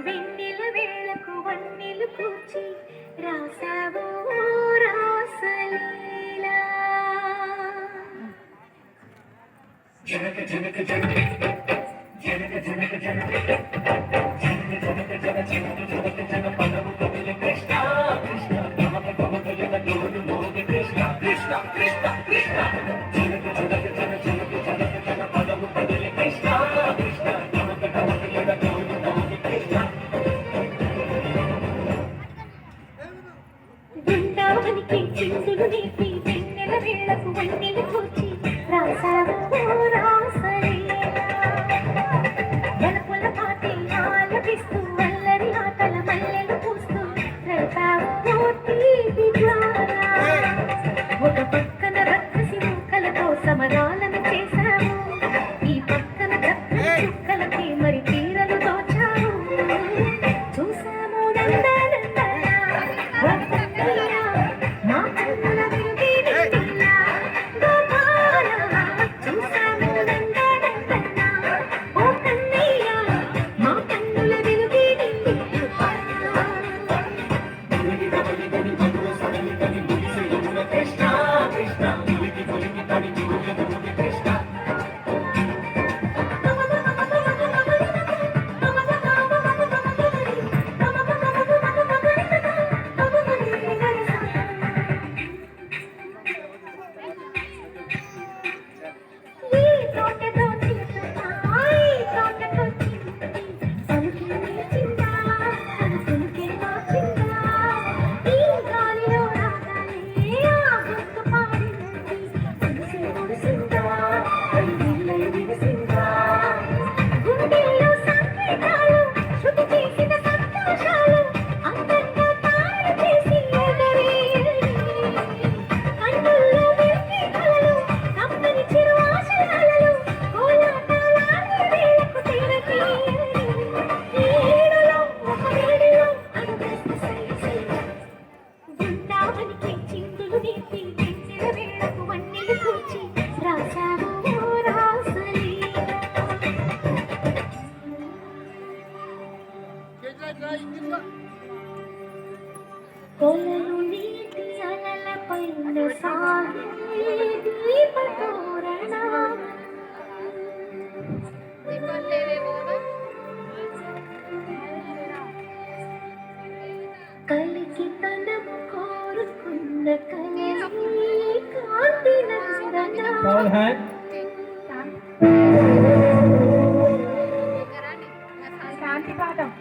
వెన్నెల వేళకు వన్నెలు కూర్చి రాసావు రాసలీలా. జనక జనక జనక జనక జనక జనక జనక జనక జన జనక జనక జన పదము కవిల కృష్ణ కృష్ణ గమక గమక జన గోడు మోగ కృష్ణ కృష్ణ కృష్ణ కృష్ణ జనక జనక జన జనక జనక జన పదము కవిల కృష్ణ కృష్ణ గమక గమక జన గోడు మోగ కృష్ణ. బృందావనికి చిందులు నేర్పి వెన్నెల వేళకు వన్నెలు కూర్చి రాసావు రాసలీలా. వలపుల పాటి ఆలపిస్తూ అల్లరి ఆటల మల్లెలు పూస్తూ రేపావు తీపి జ్వాల. ఒక పక్కన రక్కసి ముక్కలతో సమరాలను చేశావు, ఈ పక్కన చక్కని చుక్కలకి మరి తీరలు దోచావు. చూసాము దండలందలా వద్దయ్యా మా కన్నుల వెలుగే నిండిలా గోపాల. చూసాము దండలందలా ఓ కన్నయ్య మా కన్నుల వెలుగే నిండిలా. కృష్ణ కృష్ణ ములికి ములికి తడి ములికి ములికి కృష్ణ. ఈ తోటతో చిలుక ఈ తోటతో చిలుక పలుకింది చింత పలుకులికే మా చింత. ఈ గాలిలో రాగానే ఆ గొంతు పాడినది మురిసి మురిసిందా కళ్ళిళ్ళై విరిసిందా. గుండెల్లో సంకేతాలు శృతి చేసిన సంతోషాలు అందంగా తాళం చేసి ఎగరేయని. కన్నుల్లో వెలిగే కలలు కమ్మని చిరు ఆశయాలలో కోలాటాలాడే వేళకు తెరతీయని. ఈ ఏడులో ఒక వేడిలో అనుగ్రస్త సైసైన. బృందావనికి చిందులు నేర్పి వెన్నెల వేళకు వన్నెలు కూర్చి రాసావు రాసలీలా. కొలను నీటి అలల పైన సాగే దీపతోరణాలు. కలికి తనము కోరుకున్న కలయి కాంతి నందన. శాంతి పాఠం.